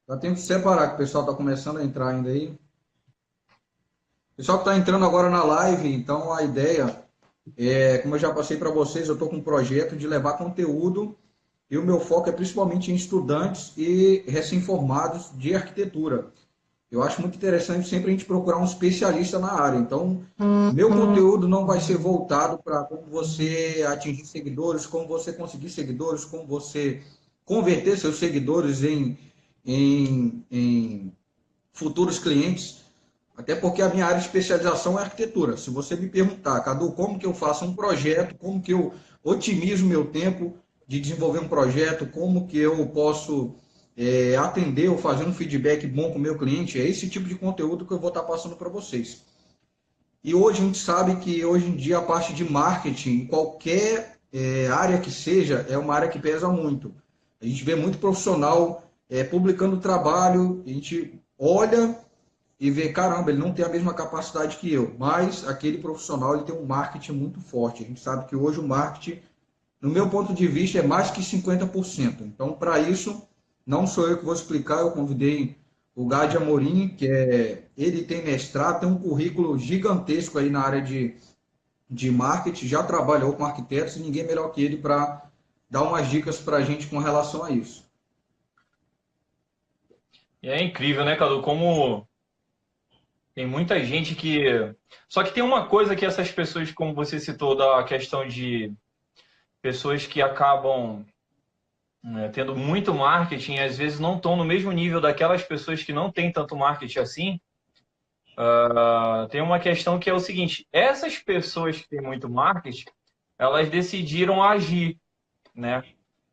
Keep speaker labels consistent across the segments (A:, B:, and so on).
A: Já tenho que separar, que o pessoal está começando a entrar ainda aí. O pessoal que está entrando agora na live, então a ideia é, como eu já passei para vocês, eu estou com um projeto de levar conteúdo e o meu foco é principalmente em estudantes e recém-formados de arquitetura. Eu acho muito interessante sempre a gente procurar um especialista na área. Então, meu conteúdo não vai ser voltado para como você atingir seguidores, como você conseguir seguidores, como você converter seus seguidores em futuros clientes. Até porque a minha área de especialização é arquitetura. Se você me perguntar, Cadu, como que eu faço um projeto, como que eu otimizo meu tempo de desenvolver um projeto, como que eu posso atender ou fazer um feedback bom com o meu cliente, é esse tipo de conteúdo que eu vou estar passando para vocês. E hoje a gente sabe que hoje em dia a parte de marketing, em qualquer área que seja, é uma área que pesa muito. A gente vê muito profissional publicando trabalho, a gente olha e ver, caramba, ele não tem a mesma capacidade que eu, mas aquele profissional ele tem um marketing muito forte. A gente sabe que hoje o marketing, no meu ponto de vista, é mais que 50%. Então, para isso, não sou eu que vou explicar, eu convidei o Gade Amorim, ele tem mestrado, tem um currículo gigantesco aí na área de marketing, já trabalhou com arquitetos e ninguém melhor que ele para dar umas dicas para a gente com relação a isso.
B: E é incrível, né, Cadu? Como tem muita gente que. Só que tem uma coisa que essas pessoas, como você citou, da questão de pessoas que acabam tendo muito marketing, às vezes não estão no mesmo nível daquelas pessoas que não têm tanto marketing assim. Tem uma questão que é o seguinte: essas pessoas que têm muito marketing, elas decidiram agir, né?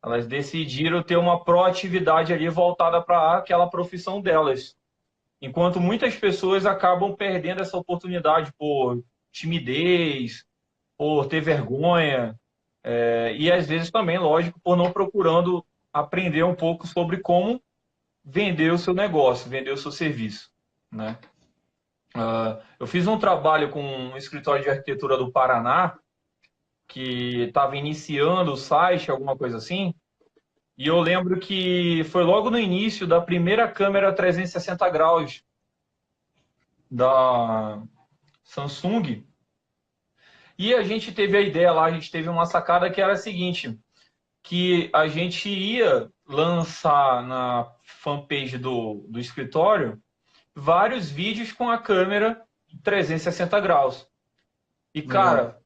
B: Elas decidiram ter uma proatividade ali voltada para aquela profissão delas. Enquanto muitas pessoas acabam perdendo essa oportunidade por timidez, por ter vergonha, e às vezes também, lógico, por não procurando aprender um pouco sobre como vender o seu negócio, vender o seu serviço, né? Eu fiz um trabalho com um escritório de arquitetura do Paraná que estava iniciando o site, alguma coisa assim, e eu lembro que foi logo no início da primeira câmera 360 graus da Samsung. E a gente teve a ideia lá, a gente teve uma sacada que era a seguinte, que a gente ia lançar na fanpage do escritório vários vídeos com a câmera 360 graus. E,
A: Legal.
B: cara,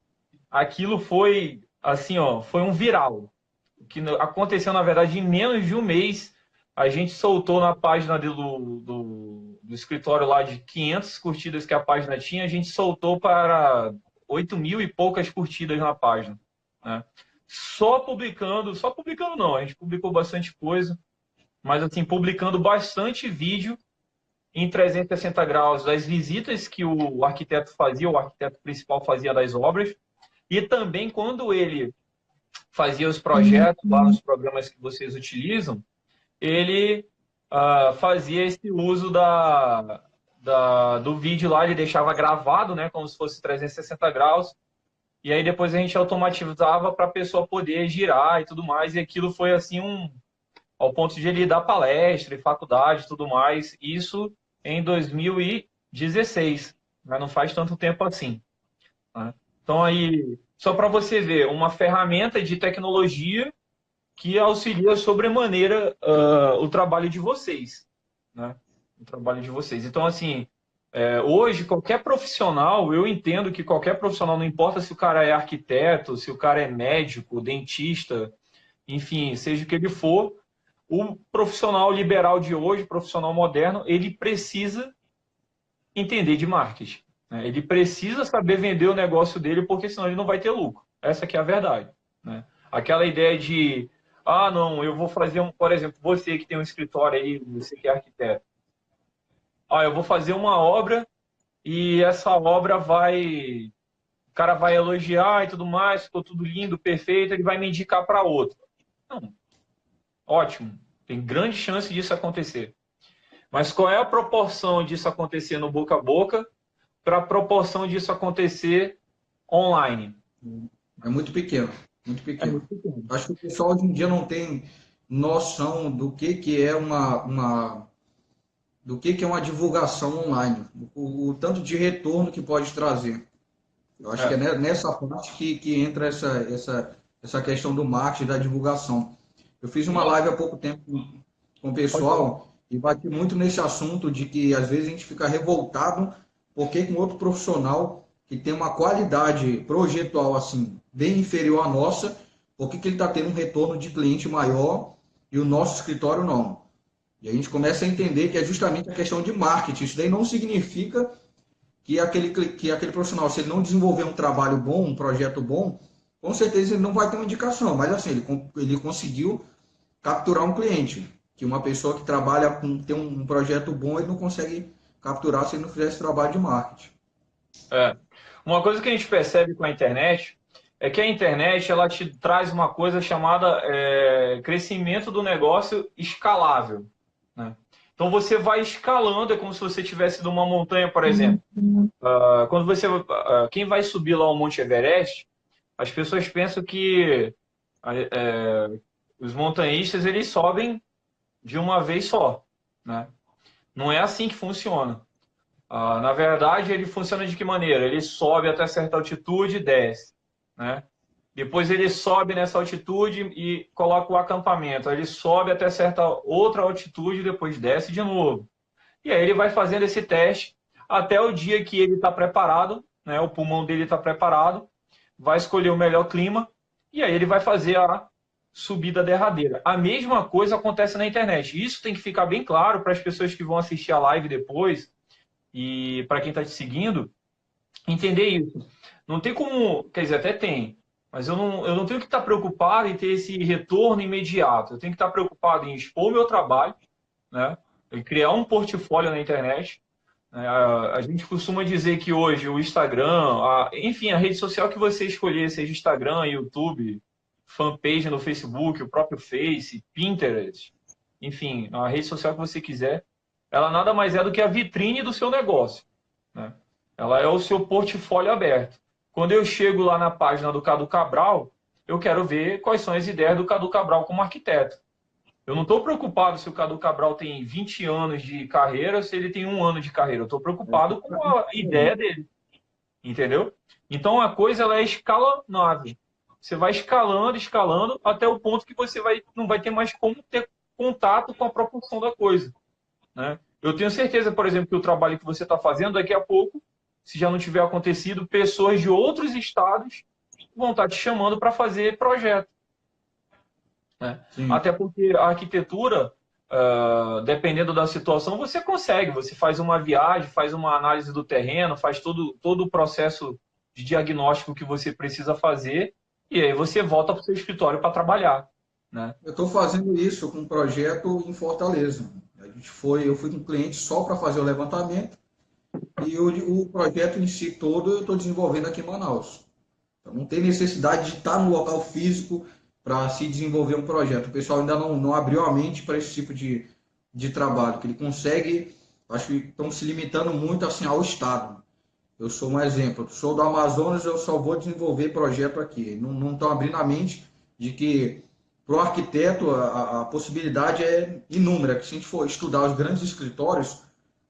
B: aquilo foi, assim, ó, foi um viral. O que aconteceu, na verdade, em menos de um mês, a gente soltou na página do escritório lá de 500 curtidas que a página tinha, a gente soltou para 8 mil e poucas curtidas na página, né? Só publicando não, a gente publicou bastante coisa, mas assim, publicando bastante vídeo em 360 graus das visitas que o arquiteto fazia, o arquiteto principal fazia das obras, e também quando ele fazia os projetos lá nos programas que vocês utilizam, ele fazia esse uso do vídeo lá, ele deixava gravado, né, como se fosse 360 graus, e aí depois a gente automatizava para a pessoa poder girar e tudo mais, e aquilo foi assim ao ponto de ele dar palestra e faculdade e tudo mais, isso em 2016, né, não faz tanto tempo assim, né? Então aí, só para você ver, uma ferramenta de tecnologia que auxilia sobremaneira o trabalho de vocês, né? O trabalho de vocês. Então, assim, hoje, qualquer profissional, eu entendo que qualquer profissional, não importa se o cara é arquiteto, se o cara é médico, dentista, enfim, seja o que ele for, o profissional liberal de hoje, profissional moderno, ele precisa entender de marketing, né? Ele precisa saber vender o negócio dele, porque senão ele não vai ter lucro. Essa que é a verdade, né? Aquela ideia de, ah, não, eu vou fazer por exemplo, você que tem um escritório aí, você que é arquiteto, ah, eu vou fazer uma obra e essa obra o cara vai elogiar e tudo mais, ficou tudo lindo, perfeito, ele vai me indicar para outro. Não, ótimo, tem grande chance disso acontecer. Mas qual é a proporção disso acontecer no boca a boca para a proporção disso acontecer online?
A: É muito pequeno, muito
B: É
A: pequeno.
B: muito pequeno.
A: Acho que o pessoal hoje em dia não tem noção do que é do que é uma divulgação online, o tanto de retorno que pode trazer. Eu acho que é
B: É,
A: nessa parte que entra essa questão do marketing, da divulgação. Eu fiz uma
B: uma,
A: live há pouco tempo com o
B: pode falar.
A: pessoal e bati muito nesse assunto de que às vezes a gente fica revoltado porque com outro profissional que tem uma qualidade projetual assim bem inferior à nossa, por que ele está tendo um retorno de cliente maior e o nosso escritório não? E a gente começa a entender que é justamente a questão de marketing. Isso daí não significa que aquele profissional, se ele não desenvolver um trabalho bom, um projeto bom, com certeza ele não vai ter uma indicação. Mas assim, ele conseguiu capturar um cliente, que uma pessoa que trabalha tem um projeto bom, ele não consegue capturar se ele não fizer esse trabalho de marketing.
B: É. Uma coisa que a gente percebe com a internet é que a internet ela te traz uma coisa chamada crescimento do negócio escalável, né? Então você vai escalando, é como se você estivesse numa montanha, por exemplo. Quando você, quem vai subir lá o Monte Everest, as pessoas pensam que os montanhistas eles sobem de uma vez só, né? Não é assim que funciona. Na verdade, ele funciona de que maneira? Ele sobe até certa altitude e desce, né? Depois ele sobe nessa altitude e coloca o acampamento. Aí ele sobe até certa outra altitude e depois desce de novo. E aí ele vai fazendo esse teste até o dia que ele está preparado, né? O pulmão dele está preparado, vai escolher o melhor clima e aí ele vai fazer a subida derradeira. A mesma coisa acontece na internet. Isso tem que ficar bem claro para as pessoas que vão assistir a live depois e para quem está te seguindo, entender isso. Não tem como, quer dizer, até tem, mas eu não tenho que estar preocupado em ter esse retorno imediato. Eu tenho que estar preocupado em expor meu trabalho, né? Em criar um portfólio na internet. A gente costuma dizer que hoje o Instagram, enfim, a rede social que você escolher, seja Instagram, YouTube, fanpage no Facebook, o próprio Face, Pinterest, enfim, a rede social que você quiser, ela nada mais é do que a vitrine do seu negócio, né? Ela é o seu portfólio aberto. Quando eu chego lá na página do Cadu Cabral, eu quero ver quais são as ideias do Cadu Cabral como arquiteto. Eu não estou preocupado se o Cadu Cabral tem 20 anos de carreira ou se ele tem 1 ano de carreira. Eu estou preocupado com a ideia dele, entendeu? Então a coisa ela é escalonável. Você vai escalando, escalando, até o ponto que você não vai ter mais como ter contato com a proporção da coisa, né? Eu tenho certeza, por exemplo, que o trabalho que você está fazendo, daqui a pouco, se já não tiver acontecido, pessoas de outros estados vão estar te chamando para fazer projeto, né?
A: Sim.
B: Até porque a arquitetura, dependendo da situação, você consegue. Você faz uma viagem, faz uma análise do terreno, faz todo o processo de diagnóstico que você precisa fazer, e aí você volta para o seu escritório para trabalhar, né?
A: Eu estou fazendo isso com um projeto em Fortaleza. Eu fui com um cliente só para fazer o levantamento e o projeto em si todo eu estou desenvolvendo aqui em Manaus. Então, não tem necessidade de estar no local físico para se desenvolver um projeto. O pessoal ainda não abriu a mente para esse tipo de trabalho, que ele consegue, acho que estão se limitando muito assim ao Estado. Eu sou um exemplo, sou do Amazonas, eu só vou desenvolver projeto aqui. Não estão abrindo a mente de que para o arquiteto a possibilidade é inúmera, que se a gente for estudar os grandes escritórios,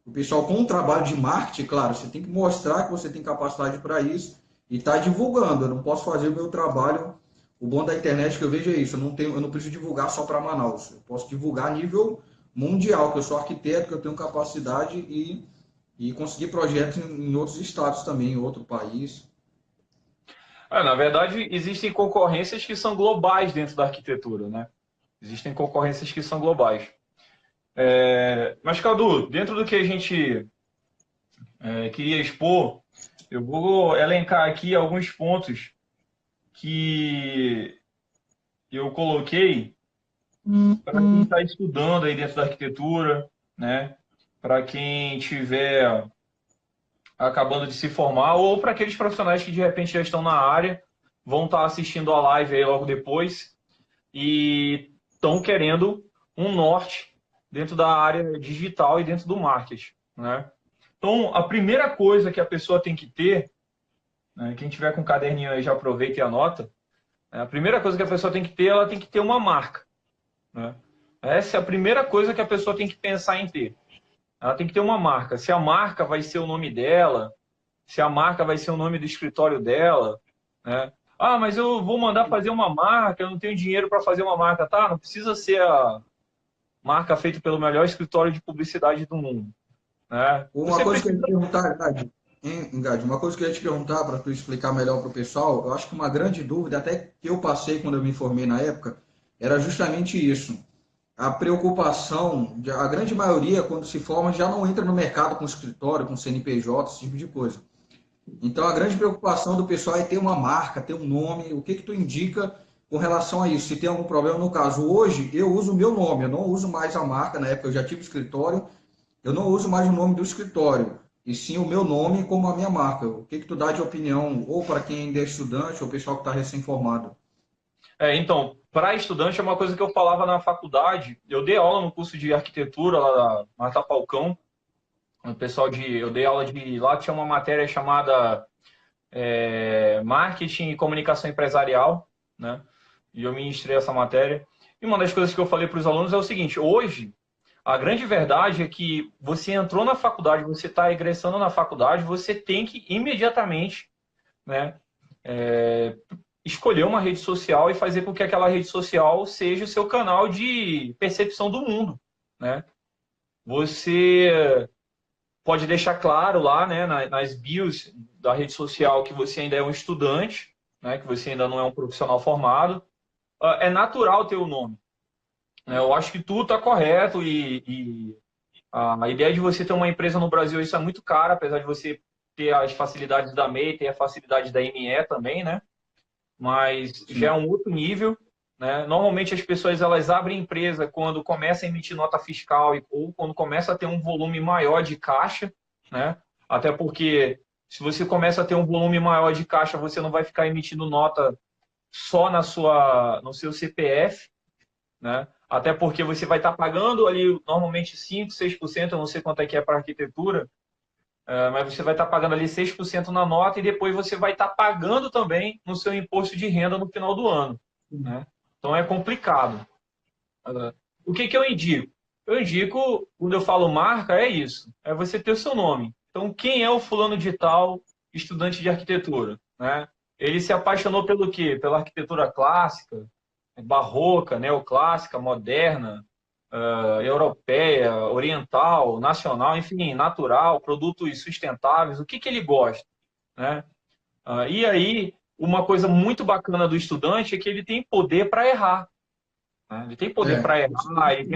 A: o pessoal com um trabalho de marketing, claro, você tem que mostrar que você tem capacidade para isso e está divulgando. Eu não posso fazer o meu trabalho. O bom da internet que eu vejo é isso. Eu não preciso divulgar só para Manaus. Eu posso divulgar a nível mundial, que eu sou arquiteto, que eu tenho capacidade e conseguir projetos em outros estados também, em outro país.
B: Na verdade, existem concorrências que são globais dentro da arquitetura, né? Existem concorrências que são globais. Mas, Cadu, dentro do que a gente queria expor, eu vou elencar aqui alguns pontos que eu coloquei para quem está estudando aí dentro da arquitetura, né? Para quem estiver acabando de se formar, ou para aqueles profissionais que de repente já estão na área, vão estar assistindo a live aí logo depois e estão querendo um norte dentro da área digital e dentro do marketing, né? Então, a primeira coisa que a pessoa tem que ter, né, quem tiver com um caderninho aí já aproveita e anota, né, a primeira coisa que a pessoa tem que ter, ela tem que ter uma marca, né? Essa é a primeira coisa que a pessoa tem que pensar em ter. Ela tem que ter uma marca. Se a marca vai ser o nome dela, se a marca vai ser o nome do escritório dela, né? Ah, mas eu vou mandar fazer uma marca, eu não tenho dinheiro para fazer uma marca, tá? Não precisa ser a marca feita pelo melhor escritório de publicidade do mundo, né?
A: Uma
B: Você
A: coisa que eu ia
B: precisa.
A: te perguntar, Gad, hein, Gad, uma coisa que eu ia te perguntar para tu explicar melhor para o pessoal, eu acho que uma grande dúvida, até que eu passei quando eu me formei na época, era justamente isso. A preocupação, a grande maioria, quando se forma, já não entra no mercado com escritório, com CNPJ, esse tipo de coisa. Então, a grande preocupação do pessoal é ter uma marca, ter um nome. O que que tu indica com relação a isso? Se tem algum problema no caso. Hoje, eu uso o meu nome, eu não uso mais a marca. Na época, eu já tive escritório, eu não uso mais o nome do escritório, e sim o meu nome como a minha marca. O que que tu dá de opinião, ou para quem ainda é estudante, ou pessoal que está recém-formado?
B: Então, para estudante é uma coisa que eu falava na faculdade. Eu dei aula no curso de arquitetura lá na Marta Falcão. O pessoal eu dei aula de lá tinha uma matéria chamada Marketing e Comunicação Empresarial, né? E eu ministrei essa matéria. E uma das coisas que eu falei para os alunos é o seguinte: hoje a grande verdade é que você entrou na faculdade, você está ingressando na faculdade, você tem que imediatamente, né, escolher uma rede social e fazer com que aquela rede social seja o seu canal de percepção do mundo, né? Você pode deixar claro lá, né, nas bios da rede social que você ainda é um estudante, né, que você ainda não é um profissional formado. É natural ter o nome, né? Eu acho que tudo está correto e a ideia de você ter uma empresa no Brasil, isso é muito caro, apesar de você ter as facilidades da MEI, ter a facilidade da ME também, né? Mas já é
A: Sim.
B: um outro nível, né? Normalmente as pessoas elas abrem empresa quando começa a emitir nota fiscal ou quando começa a ter um volume maior de caixa, né? Até porque se você começa a ter um volume maior de caixa, você não vai ficar emitindo nota só no seu CPF, né? Até porque você vai estar pagando ali normalmente 5, 6%, eu não sei quanto é que é para arquitetura, mas você vai estar pagando ali 6% na nota e depois você vai estar pagando também no seu imposto de renda no final do ano, né? Então é complicado. O que que eu indico? Eu indico, quando eu falo marca, é isso, é você ter o seu nome. Então, quem é o fulano de tal, estudante de arquitetura, né? Ele se apaixonou pelo quê? Pela arquitetura clássica, barroca, neoclássica, moderna, europeia, oriental, nacional, enfim, natural, produtos sustentáveis, o que que ele gosta, né? E aí, uma coisa muito bacana do estudante é que ele tem poder para errar, né? Ele tem poder
A: É,
B: para
A: isso
B: errar,
A: aí.
B: ele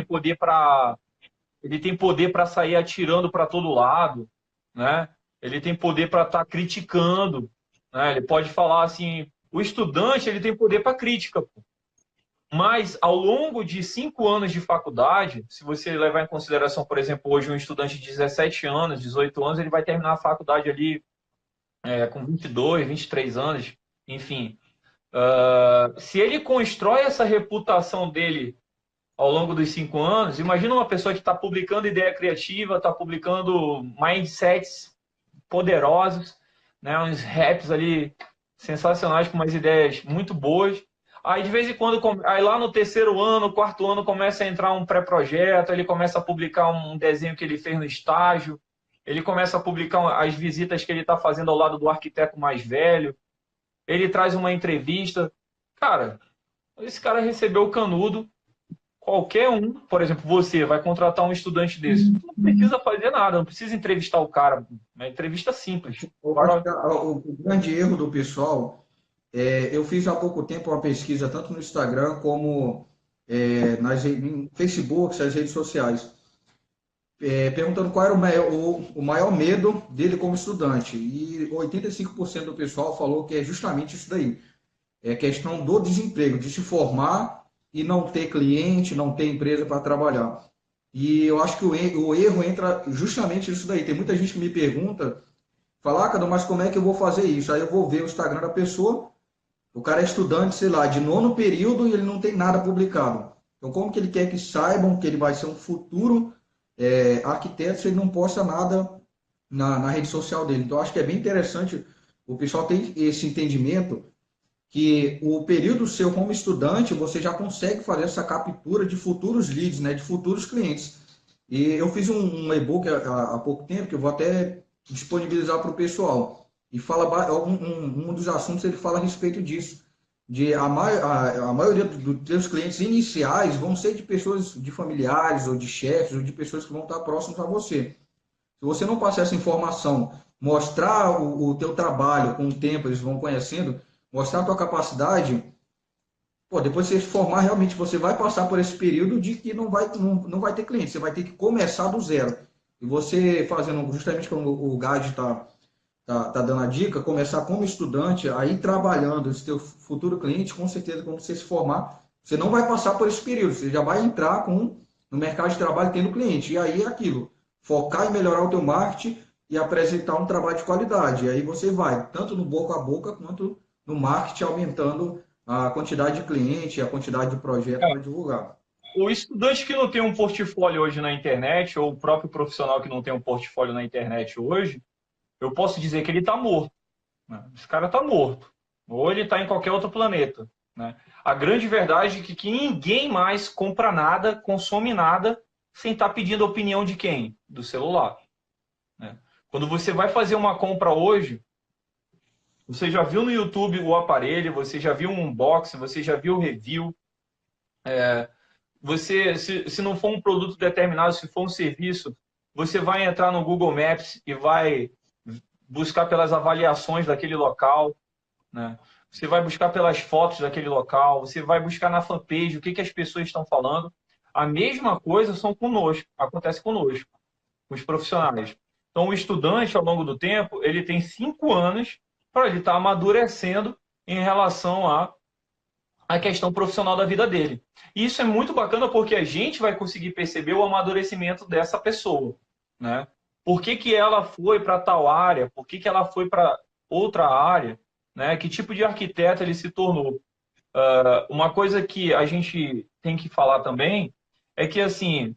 B: tem poder para sair atirando para todo lado, né? Ele tem poder para estar criticando, né? Ele pode falar assim, o estudante ele tem poder para crítica, pô. Mas, ao longo de 5 anos de faculdade, se você levar em consideração, por exemplo, hoje um estudante de 17 anos, 18 anos, ele vai terminar a faculdade ali com 22, 23 anos, enfim. Se ele constrói essa reputação dele ao longo dos 5 anos, imagina uma pessoa que está publicando ideia criativa, está publicando mindsets poderosos, né, uns raps ali sensacionais com umas ideias muito boas. Aí de vez em quando, aí lá no terceiro ano, quarto ano, começa a entrar um pré-projeto, ele começa a publicar um desenho que ele fez no estágio, ele começa a publicar as visitas que ele está fazendo ao lado do arquiteto mais velho, ele traz uma entrevista. Cara, esse cara recebeu o canudo. Qualquer um, por exemplo, você vai contratar um estudante desse, não precisa fazer nada, não precisa entrevistar o cara, é uma entrevista simples.
A: Eu acho
B: Agora,
A: que o grande erro do pessoal, eu fiz há pouco tempo uma pesquisa, tanto no Instagram como em Facebook, nas redes sociais, perguntando qual era o maior medo dele como estudante. E 85% do pessoal falou que é justamente isso daí. É a questão do desemprego, de se formar e não ter cliente, não ter empresa para trabalhar. E eu acho que o erro entra justamente nisso daí. Tem muita gente que me pergunta, fala, Cadu, mas como é que eu vou fazer isso? Aí eu vou ver o Instagram da pessoa, o cara é estudante, sei lá, de nono período e ele não tem nada publicado. Então, como que ele quer que saibam que ele vai ser um futuro arquiteto se ele não posta nada na rede social dele? Então, acho que é bem interessante o pessoal ter esse entendimento que o período seu como estudante, você já consegue fazer essa captura de futuros leads, né, de futuros clientes. E eu fiz um e-book há pouco tempo, que eu vou até disponibilizar para o pessoal. E fala um dos assuntos, ele fala a respeito disso. A maioria dos teus clientes iniciais vão ser de pessoas, de familiares, ou de chefes, ou de pessoas que vão estar próximas a você. Se você não passar essa informação, mostrar o teu trabalho com o tempo, eles vão conhecendo, mostrar a tua capacidade, pô, depois que você se formar, realmente você vai passar por esse período de que não vai ter cliente, você vai ter que começar do zero. E você fazendo justamente como o Gad tá dando a dica, começar como estudante, aí trabalhando esse teu futuro cliente, com certeza, quando você se formar, você não vai passar por esse período, você já vai entrar no mercado de trabalho tendo cliente. E aí é aquilo, focar em melhorar o teu marketing e apresentar um trabalho de qualidade. E aí você vai, tanto no boca a boca, quanto no marketing, aumentando a quantidade de cliente, a quantidade de projeto para divulgar.
B: O estudante que não tem um portfólio hoje na internet, ou o próprio profissional que não tem um portfólio na internet hoje, eu posso dizer que ele está morto. Né? Esse cara está morto. Ou ele está em qualquer outro planeta. Né? A grande verdade é que ninguém mais compra nada, consome nada, sem estar pedindo a opinião de quem? Do celular. Né? Quando você vai fazer uma compra hoje, você já viu no YouTube o aparelho, você já viu um unboxing, você já viu o review. Você, se não for um produto determinado, se for um serviço, você vai entrar no Google Maps e vai buscar pelas avaliações daquele local, né? Você vai buscar pelas fotos daquele local, você vai buscar na fanpage o que as pessoas estão falando. A mesma coisa são conosco, acontece conosco, com os profissionais. Então, o estudante, ao longo do tempo, ele tem 5 anos para ele estar amadurecendo em relação a questão profissional da vida dele. E isso é muito bacana porque a gente vai conseguir perceber o amadurecimento dessa pessoa, né? Por que que ela foi para tal área? Por que que ela foi para outra área? Né? Que tipo de arquiteto ele se tornou? Uma coisa que a gente tem que falar também é que, assim,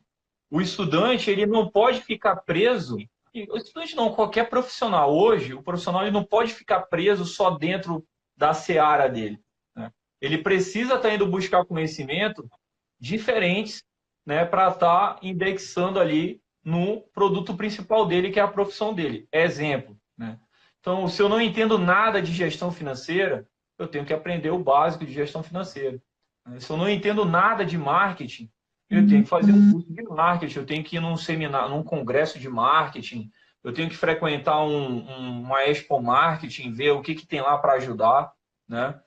B: o estudante ele não pode ficar preso, e o estudante não, qualquer profissional hoje, o profissional ele não pode ficar preso só dentro da seara dele. Né? Ele precisa estar indo buscar conhecimento diferentes, né, para estar indexando ali no produto principal dele, que é a profissão dele. Exemplo. Né? Então, se eu não entendo nada de gestão financeira, eu tenho que aprender o básico de gestão financeira. Se eu não entendo nada de marketing, eu tenho que fazer um curso de marketing, eu tenho que ir num seminário, num congresso de marketing, eu tenho que frequentar uma Expo Marketing, ver o que tem lá para ajudar, né?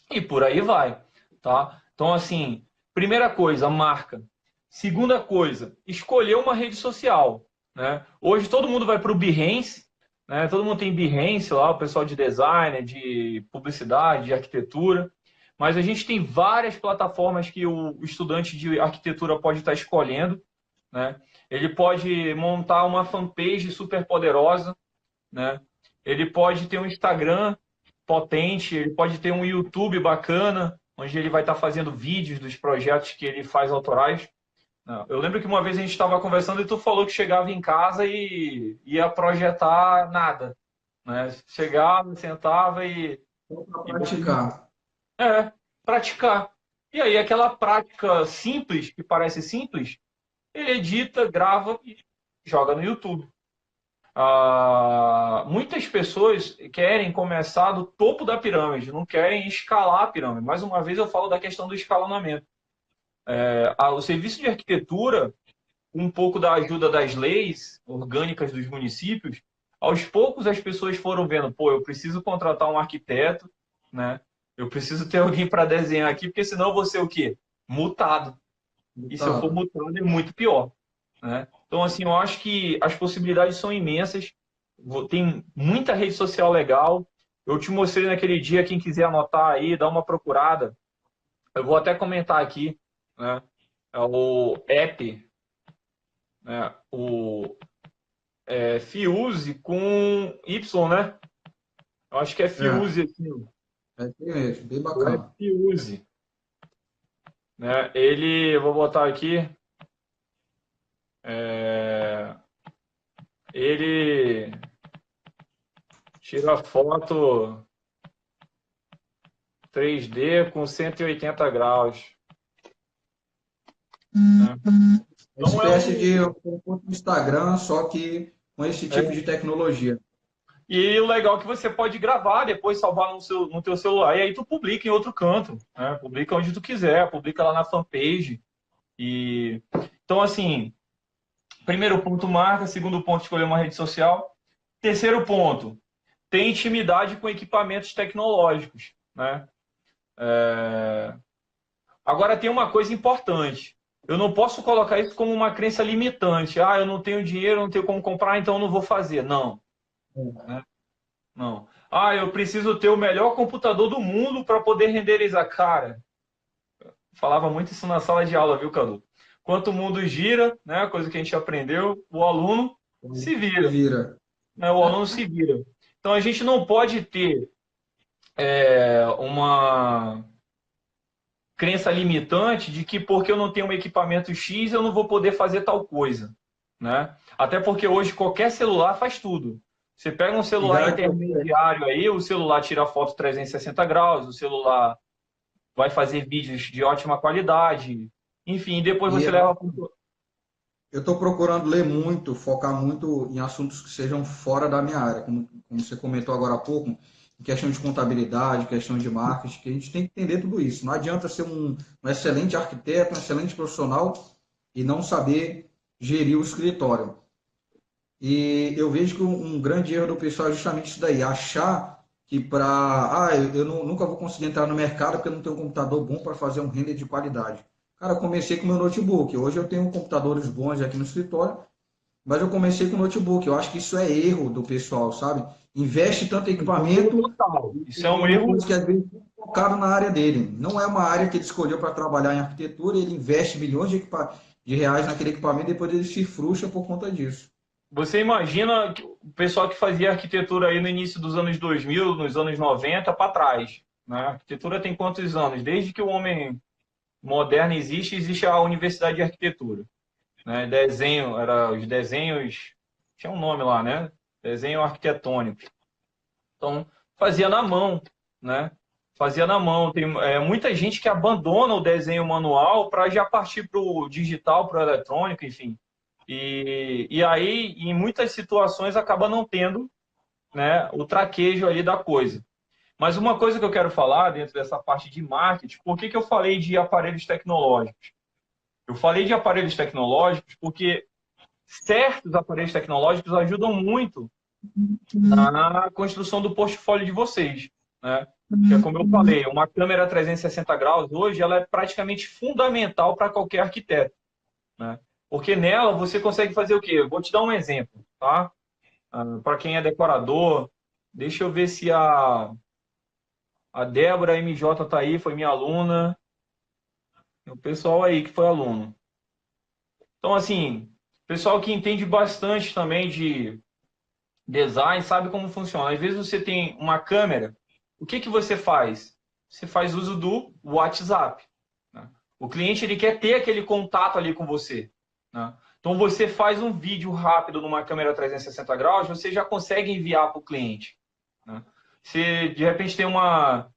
B: E por aí vai, tá? Então, assim, primeira coisa, marca. Segunda coisa, escolher uma rede social, né? Hoje todo mundo vai para o Behance, né? Todo mundo tem Behance lá, o pessoal de design, de publicidade, de arquitetura. Mas a gente tem várias plataformas que o estudante de arquitetura pode estar escolhendo, né? Ele pode montar uma fanpage super poderosa, né? Ele pode ter um Instagram potente, ele pode ter um YouTube bacana, onde ele vai estar fazendo vídeos dos projetos que ele faz autorais. Eu lembro que uma vez a gente estava conversando e tu falou que chegava em casa e ia projetar nada, né? Chegava, sentava
A: Para
B: e
A: praticar.
B: é, praticar. E aí, aquela prática simples, que parece simples, ele edita, grava e joga no YouTube. Muitas pessoas querem começar do topo da pirâmide, não querem escalar a pirâmide. Mais uma vez, eu falo da questão do escalonamento. O serviço de arquitetura, um pouco da ajuda das leis orgânicas dos municípios, aos poucos as pessoas foram vendo, pô, eu preciso contratar um arquiteto, né? Eu preciso ter alguém para desenhar aqui, porque senão eu vou ser o quê? Multado. E se eu for
A: Tá.
B: multado, é muito pior. Né? Então, assim, eu acho que as possibilidades são imensas. Tem muita rede social legal. Eu te mostrei naquele dia, quem quiser anotar aí, dá uma procurada. Eu vou até comentar aqui, né? É o app, né? O Fuse com Y, né? Eu acho que é
A: É,
B: Fuse aqui,
A: é bem mesmo, bem
B: o app
A: bacana.
B: Fuse. Né? Ele, eu vou botar aqui, é, ele tira foto. 3D com 180 graus. Né?
A: Uma espécie de um Instagram, só que com esse tipo de tecnologia.
B: E o legal é que você pode gravar, depois salvar no teu celular, e aí tu publica em outro canto, né? Publica onde tu quiser, publica lá na fanpage. Então, assim, primeiro ponto, marca. Segundo ponto, escolher uma rede social. Terceiro ponto, ter intimidade com equipamentos tecnológicos, né? Agora, tem uma coisa importante. Eu não posso colocar isso como uma crença limitante. Ah, eu não tenho dinheiro, não tenho como comprar, então eu não vou fazer. Não. Né? Não. Ah, eu preciso ter o melhor computador do mundo para poder renderizar. Cara, falava muito isso na sala de aula, viu, Cadu? Enquanto o mundo gira, né, coisa que a gente aprendeu, o aluno se vira. Né, o aluno se vira. Então, a gente não pode ter uma crença limitante de que porque eu não tenho um equipamento X, eu não vou poder fazer tal coisa. Né? Até porque hoje qualquer celular faz tudo. Você pega um celular intermediário aí, o celular tira foto 360 graus, o celular vai fazer vídeos de ótima qualidade, enfim, depois você leva...
A: Eu estou procurando ler muito, focar muito em assuntos que sejam fora da minha área, como você comentou agora há pouco, questão de contabilidade, questão de marketing, que a gente tem que entender tudo isso. Não adianta ser um excelente arquiteto, um excelente profissional e não saber gerir o escritório. E eu vejo que um grande erro do pessoal é justamente isso daí, achar que eu nunca vou conseguir entrar no mercado porque eu não tenho um computador bom para fazer um render de qualidade. Cara, eu comecei com meu notebook. Hoje eu tenho computadores bons aqui no escritório, mas eu comecei com notebook. Eu acho que isso é erro do pessoal, sabe? Investe tanto em equipamento.
B: Isso é um erro
A: que às vezes é focado na área dele. Não é uma área que ele escolheu para trabalhar em arquitetura, ele investe milhões de reais naquele equipamento e depois ele se frustra por conta disso.
B: Você imagina o pessoal que fazia arquitetura aí no início dos anos 2000, nos anos 90 para trás. Né? A arquitetura tem quantos anos? Desde que o homem moderno existe a Universidade de Arquitetura. Né? Desenho, os desenhos, tinha um nome lá, né? Desenho arquitetônico. Então, fazia na mão, né? Fazia na mão. Tem muita gente que abandona o desenho manual para já partir para o digital, para o eletrônico, enfim. E aí, em muitas situações, acaba não tendo, né, o traquejo ali da coisa. Mas uma coisa que eu quero falar dentro dessa parte de marketing, por que eu falei de aparelhos tecnológicos? Eu falei de aparelhos tecnológicos porque certos aparelhos tecnológicos ajudam muito na construção do portfólio de vocês. Né? Que é como eu falei, uma câmera 360 graus hoje ela é praticamente fundamental para qualquer arquiteto. Né? Porque nela você consegue fazer o quê? Eu vou te dar um exemplo. Tá? Para quem é decorador, deixa eu ver se a Débora MJ está aí, foi minha aluna. O pessoal aí que foi aluno. Então, assim, pessoal que entende bastante também de design, sabe como funciona. Às vezes você tem uma câmera, o que você faz? Você faz uso do WhatsApp. Né? O cliente ele quer ter aquele contato ali com você. Né? Então, você faz um vídeo rápido numa câmera 360 graus, você já consegue enviar para o cliente. Né? Se de repente tem uma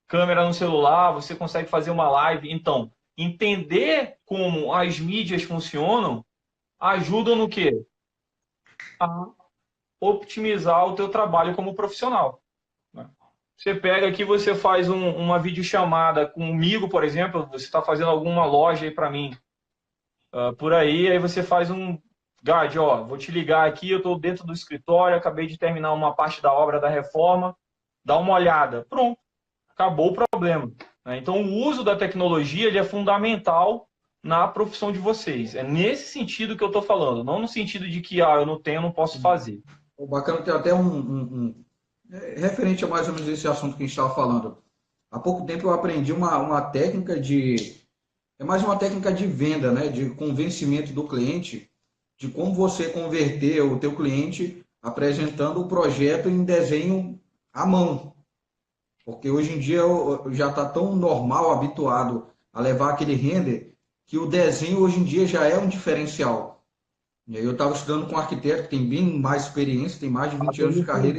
B: câmera no celular, você consegue fazer uma live. Então, entender como as mídias funcionam ajudam no quê? A optimizar o teu trabalho como profissional. Né? Você pega aqui, você faz uma videochamada comigo, por exemplo, você está fazendo alguma loja aí para mim, por aí você faz um Gad, ó, vou te ligar aqui, eu estou dentro do escritório, acabei de terminar uma parte da obra da reforma, dá uma olhada. Pronto, acabou o problema. Né? Então, o uso da tecnologia ele é fundamental na profissão de vocês. É nesse sentido que eu estou falando, não no sentido de que eu não tenho, eu não posso fazer.
A: O bacana tem até referente a mais ou menos esse assunto que a gente estava falando. Há pouco tempo eu aprendi uma técnica é mais uma técnica de venda, né? De convencimento do cliente, de como você converter o teu cliente apresentando o projeto em desenho à mão. Porque hoje em dia já está tão normal, habituado a levar aquele render, que o desenho hoje em dia já é um diferencial. E aí eu estava estudando com um arquiteto que tem bem mais experiência, tem mais de 20 anos de carreira.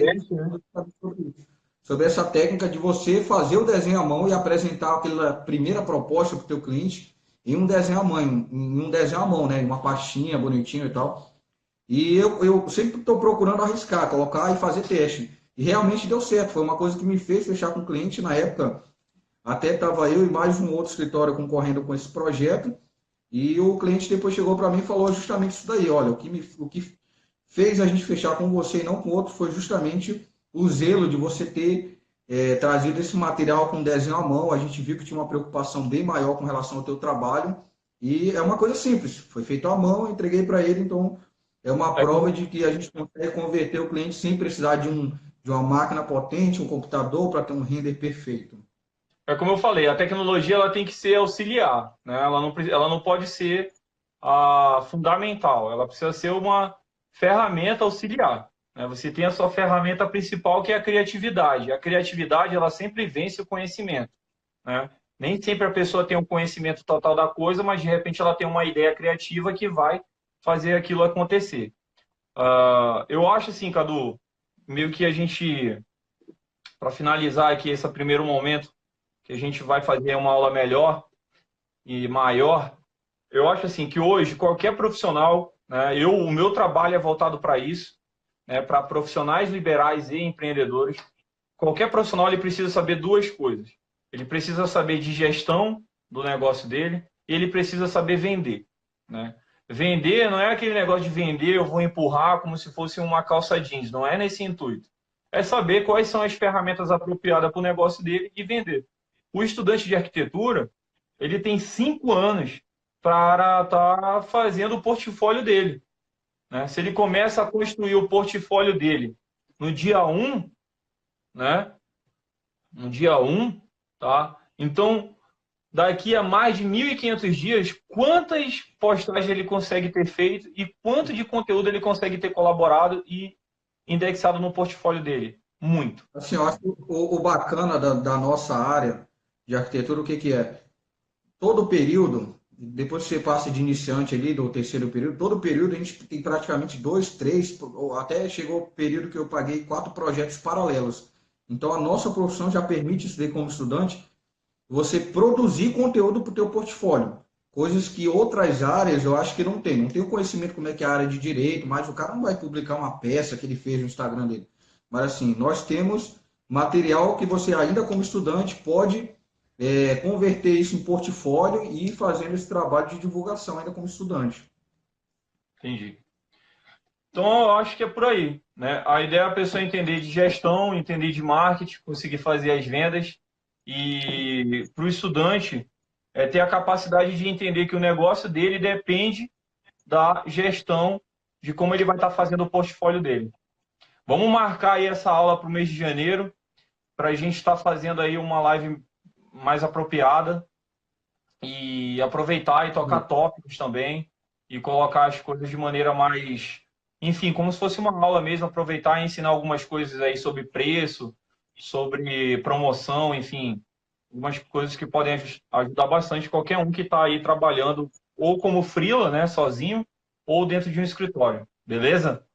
A: sobre essa técnica de você fazer o desenho à mão e apresentar aquela primeira proposta para o teu cliente em um desenho à mão, né? Em uma pastinha bonitinha e tal. E eu sempre estou procurando arriscar, colocar e fazer teste. E realmente deu certo. Foi uma coisa que me fez fechar com o cliente na época. Até estava eu e mais um outro escritório concorrendo com esse projeto. E o cliente depois chegou para mim e falou justamente isso daí. Olha, o que fez a gente fechar com você e não com outro foi justamente o zelo de você ter trazido esse material com desenho à mão. A gente viu que tinha uma preocupação bem maior com relação ao teu trabalho. E é uma coisa simples. Foi feito à mão, entreguei para ele, então é uma prova de que a gente consegue converter o cliente sem precisar de uma máquina potente, um computador para ter um render perfeito.
B: É como eu falei, a tecnologia ela tem que ser auxiliar, né? Ela não pode ser fundamental, ela precisa ser uma ferramenta auxiliar, né? Você tem a sua ferramenta principal, que é a criatividade. A criatividade, ela sempre vence o conhecimento, né? Nem sempre a pessoa tem um conhecimento total da coisa, mas de repente ela tem uma ideia criativa que vai fazer aquilo acontecer. Eu acho assim, Cadu, meio que a gente, para finalizar aqui esse primeiro momento, que a gente vai fazer uma aula melhor e maior, eu acho assim que hoje qualquer profissional, né, o meu trabalho é voltado para isso, né, para profissionais liberais e empreendedores. Qualquer profissional ele precisa saber duas coisas. Ele precisa saber de gestão do negócio dele e ele precisa saber vender, né? Vender não é aquele negócio de vender, eu vou empurrar como se fosse uma calça jeans, não é nesse intuito. É saber quais são as ferramentas apropriadas para o negócio dele e vender. O estudante de arquitetura, ele tem 5 anos para estar fazendo o portfólio dele, né? Se ele começa a construir o portfólio dele no dia 1, né? No dia 1, tá? Então, daqui a mais de 1.500 dias, quantas postagens ele consegue ter feito e quanto de conteúdo ele consegue ter colaborado e indexado no portfólio dele? Muito.
A: Assim, eu acho que o bacana da nossa área de arquitetura, o que que é? Todo período, depois que você passa de iniciante ali, do terceiro período, todo período a gente tem praticamente dois, três, ou até chegou o período que eu paguei 4 projetos paralelos. Então a nossa profissão já permite isso daí como estudante, você produzir conteúdo para o teu portfólio. Coisas que outras áreas eu acho que não tem. Não tem o conhecimento como é que é a área de direito, mas o cara não vai publicar uma peça que ele fez no Instagram dele. Mas assim, nós temos material que você ainda como estudante pode converter isso em portfólio e ir fazendo esse trabalho de divulgação ainda como estudante.
B: Entendi. Então, eu acho que é por aí, né? A ideia é a pessoa entender de gestão, entender de marketing, conseguir fazer as vendas e para o estudante ter a capacidade de entender que o negócio dele depende da gestão de como ele vai estar fazendo o portfólio dele. Vamos marcar aí essa aula para o mês de janeiro, para a gente estar fazendo aí uma live mais apropriada e aproveitar e tocar tópicos também e colocar as coisas de maneira mais, enfim, como se fosse uma aula mesmo, aproveitar e ensinar algumas coisas aí sobre preço, sobre promoção, enfim, algumas coisas que podem ajudar bastante qualquer um que está aí trabalhando ou como freela, né, sozinho, ou dentro de um escritório. Beleza?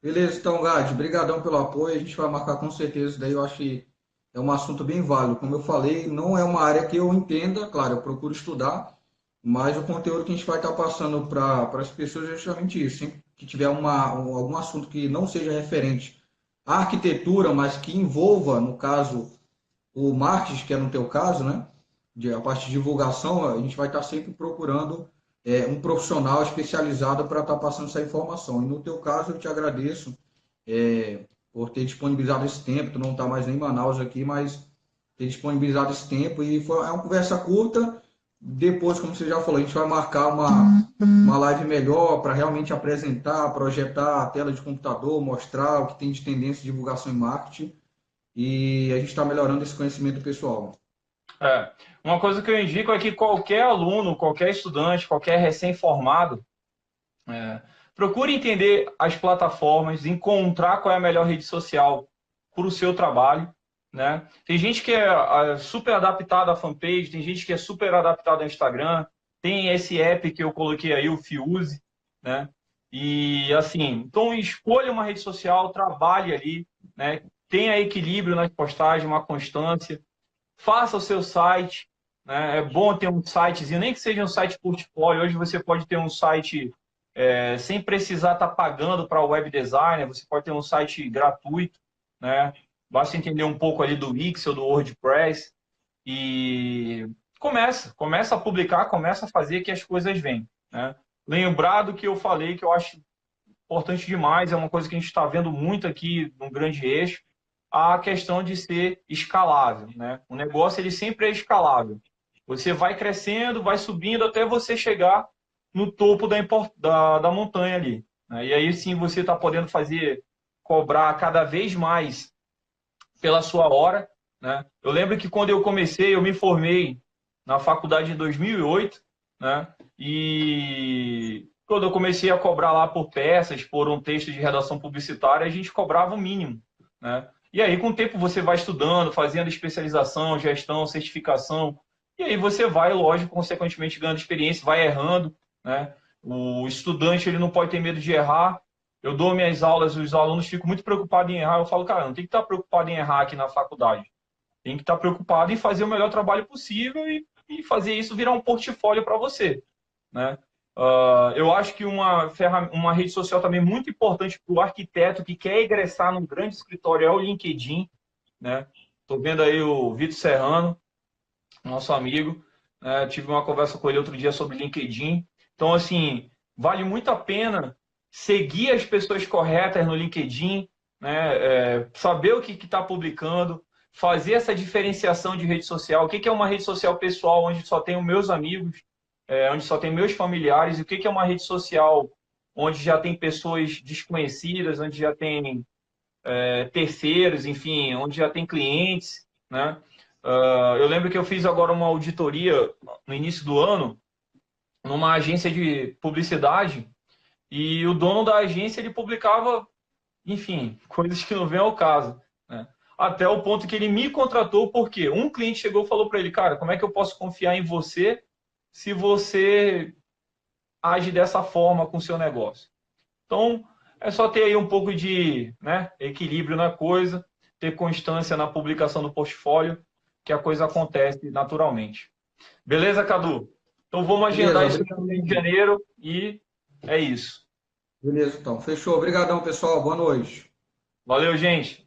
A: Beleza, então, Gad, brigadão pelo apoio. A gente vai marcar com certeza. Daí eu acho que é um assunto bem válido. Como eu falei, não é uma área que eu entenda, claro, eu procuro estudar, mas o conteúdo que a gente vai estar passando para as pessoas é justamente isso. Sempre que tiver algum assunto que não seja referente à arquitetura, mas que envolva, no caso, o marketing, que é no teu caso, né? A parte de divulgação, a gente vai estar sempre procurando um profissional especializado para estar passando essa informação. E no teu caso, eu te agradeço por ter disponibilizado esse tempo. Tu não está mais nem em Manaus aqui, mas ter disponibilizado esse tempo. E é uma conversa curta. Depois, como você já falou, a gente vai marcar uma live melhor para realmente apresentar, projetar a tela de computador, mostrar o que tem de tendência de divulgação e marketing. E a gente está melhorando esse conhecimento pessoal.
B: Uma coisa que eu indico é que qualquer aluno, qualquer estudante, qualquer recém-formado, procure entender as plataformas, encontrar qual é a melhor rede social para o seu trabalho, né? Tem gente que é super adaptada à fanpage, tem gente que é super adaptada ao Instagram, tem esse app que eu coloquei aí, o Fuse, né? E assim, então escolha uma rede social, trabalhe ali, né? tenha equilíbrio nas postagens, uma constância, faça o seu site, né? É bom ter um sitezinho, nem que seja um site portfólio. Hoje você pode ter um site sem precisar estar pagando para o web designer, você pode ter um site gratuito, né? Basta entender um pouco ali do Wix ou do WordPress e começa a publicar, começa a fazer que as coisas vêm, né? Lembrado que eu falei que eu acho importante demais, é uma coisa que a gente está vendo muito aqui no Grande Eixo, a questão de ser escalável, né? O negócio ele sempre é escalável. Você vai crescendo, vai subindo até você chegar no topo da montanha ali, né? E aí sim você está podendo cobrar cada vez mais pela sua hora, né? Eu lembro que quando eu comecei, eu me formei na faculdade em 2008, né? E quando eu comecei a cobrar lá por peças, por um texto de redação publicitária, a gente cobrava o mínimo, né? E aí, com o tempo, você vai estudando, fazendo especialização, gestão, certificação, e aí você vai, lógico, consequentemente ganhando experiência, vai errando, né? O estudante ele não pode ter medo de errar. Eu dou minhas aulas, os alunos ficam muito preocupados em errar. Eu falo, cara, não tem que estar preocupado em errar aqui na faculdade. Tem que estar preocupado em fazer o melhor trabalho possível e fazer isso virar um portfólio para você, né? Eu acho que uma rede social também muito importante para o arquiteto que quer ingressar num grande escritório é o LinkedIn, né? Estou vendo aí o Vitor Serrano, nosso amigo, né? Tive uma conversa com ele outro dia sobre LinkedIn. Então, assim, vale muito a pena seguir as pessoas corretas no LinkedIn, né? Saber o que está publicando, fazer essa diferenciação de rede social. O que é uma rede social pessoal onde só tenho meus amigos, onde só tem meus familiares, e o que é uma rede social onde já tem pessoas desconhecidas, onde já tem terceiros, enfim, onde já tem clientes, né? Eu lembro que eu fiz agora uma auditoria no início do ano numa agência de publicidade e o dono da agência ele publicava, enfim, coisas que não vêm ao caso, né? Até o ponto que ele me contratou porque um cliente chegou e falou para ele, cara, como é que eu posso confiar em você se você age dessa forma com o seu negócio? Então, é só ter aí um pouco de, né, equilíbrio na coisa, ter constância na publicação do portfólio, que a coisa acontece naturalmente. Beleza, Cadu? Então vamos agendar
A: Beleza,
B: isso no Rio de Janeiro e é isso.
A: beleza, então. Fechou. Obrigadão, pessoal. Boa noite.
B: Valeu, gente.